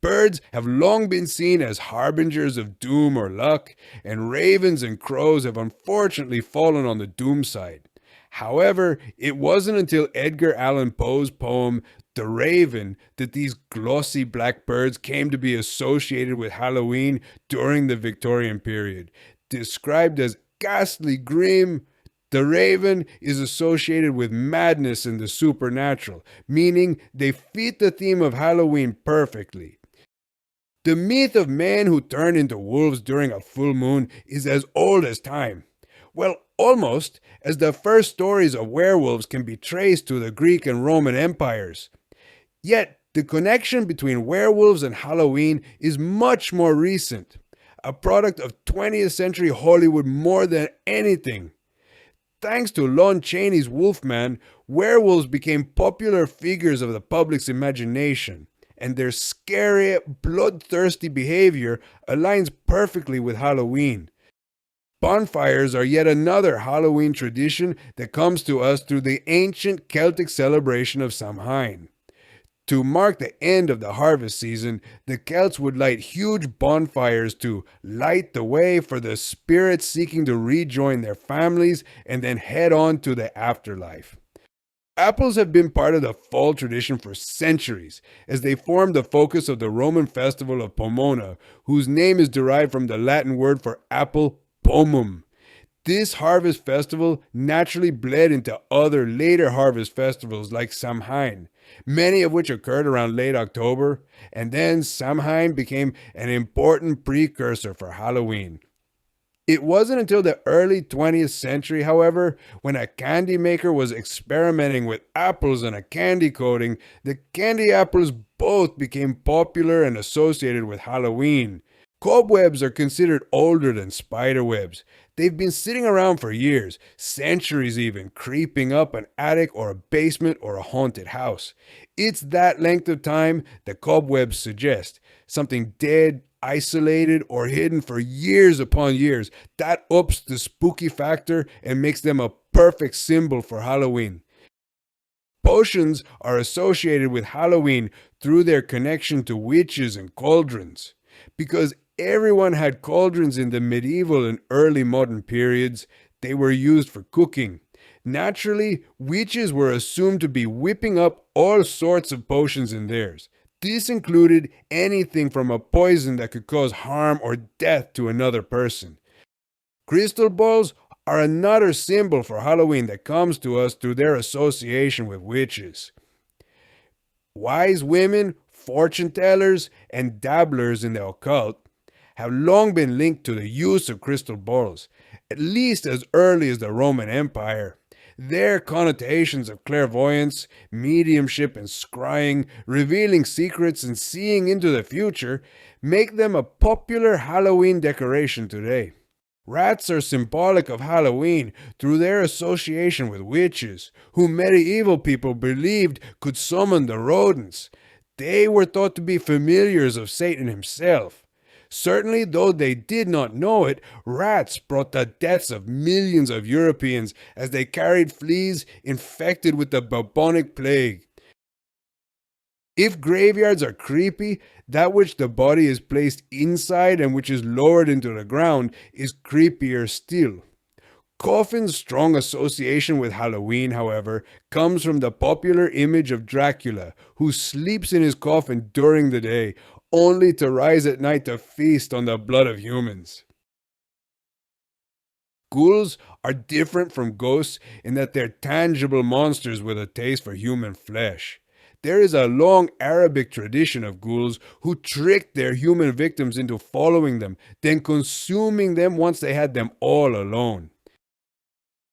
Birds have long been seen as harbingers of doom or luck, and ravens and crows have unfortunately fallen on the doom side. However, it wasn't until Edgar Allan Poe's poem The Raven that these glossy black birds came to be associated with Halloween during the Victorian period. Described as ghastly grim, the raven is associated with madness and the supernatural, meaning they fit the theme of Halloween perfectly. The myth of men who turn into wolves during a full moon is as old as time. Well, almost, as the first stories of werewolves can be traced to the Greek and Roman empires. Yet, the connection between werewolves and Halloween is much more recent, a product of 20th century Hollywood more than anything. Thanks to Lon Chaney's Wolfman, werewolves became popular figures of the public's imagination, and their scary, bloodthirsty behavior aligns perfectly with Halloween. Bonfires are yet another Halloween tradition that comes to us through the ancient Celtic celebration of Samhain. To mark the end of the harvest season, the Celts would light huge bonfires to light the way for the spirits seeking to rejoin their families and then head on to the afterlife. Apples have been part of the fall tradition for centuries, as they form the focus of the Roman festival of Pomona, whose name is derived from the Latin word for apple, pomum. This harvest festival naturally bled into other later harvest festivals like Samhain, many of which occurred around late October, and then Samhain became an important precursor for Halloween. It wasn't until the early 20th century, however, when a candy maker was experimenting with apples and a candy coating, that candy apples both became popular and associated with Halloween. Cobwebs are considered older than spiderwebs. They've been sitting around for years, centuries even, creeping up an attic or a basement or a haunted house. It's that length of time that cobwebs suggest. Something dead, isolated, or hidden for years upon years. That ups the spooky factor and makes them a perfect symbol for Halloween. Potions are associated with Halloween through their connection to witches and cauldrons. Because everyone had cauldrons in the medieval and early modern periods, they were used for cooking. Naturally, witches were assumed to be whipping up all sorts of potions in theirs. This included anything from a poison that could cause harm or death to another person. Crystal balls are another symbol for Halloween that comes to us through their association with witches. Wise women, fortune tellers, and dabblers in the occult have long been linked to the use of crystal balls, at least as early as the Roman Empire. Their connotations of clairvoyance, mediumship, and scrying, revealing secrets and seeing into the future, make them a popular Halloween decoration today. Rats are symbolic of Halloween through their association with witches, who medieval people believed could summon the rodents. They were thought to be familiars of Satan himself. Certainly, though they did not know it, rats brought the deaths of millions of Europeans as they carried fleas infected with the bubonic plague. If graveyards are creepy, that which the body is placed inside and which is lowered into the ground is creepier still. Coffin's strong association with Halloween, however, comes from the popular image of Dracula, who sleeps in his coffin during the day, only to rise at night to feast on the blood of humans. Ghouls are different from ghosts in that they're tangible monsters with a taste for human flesh. There is a long Arabic tradition of ghouls who tricked their human victims into following them, then consuming them once they had them all alone.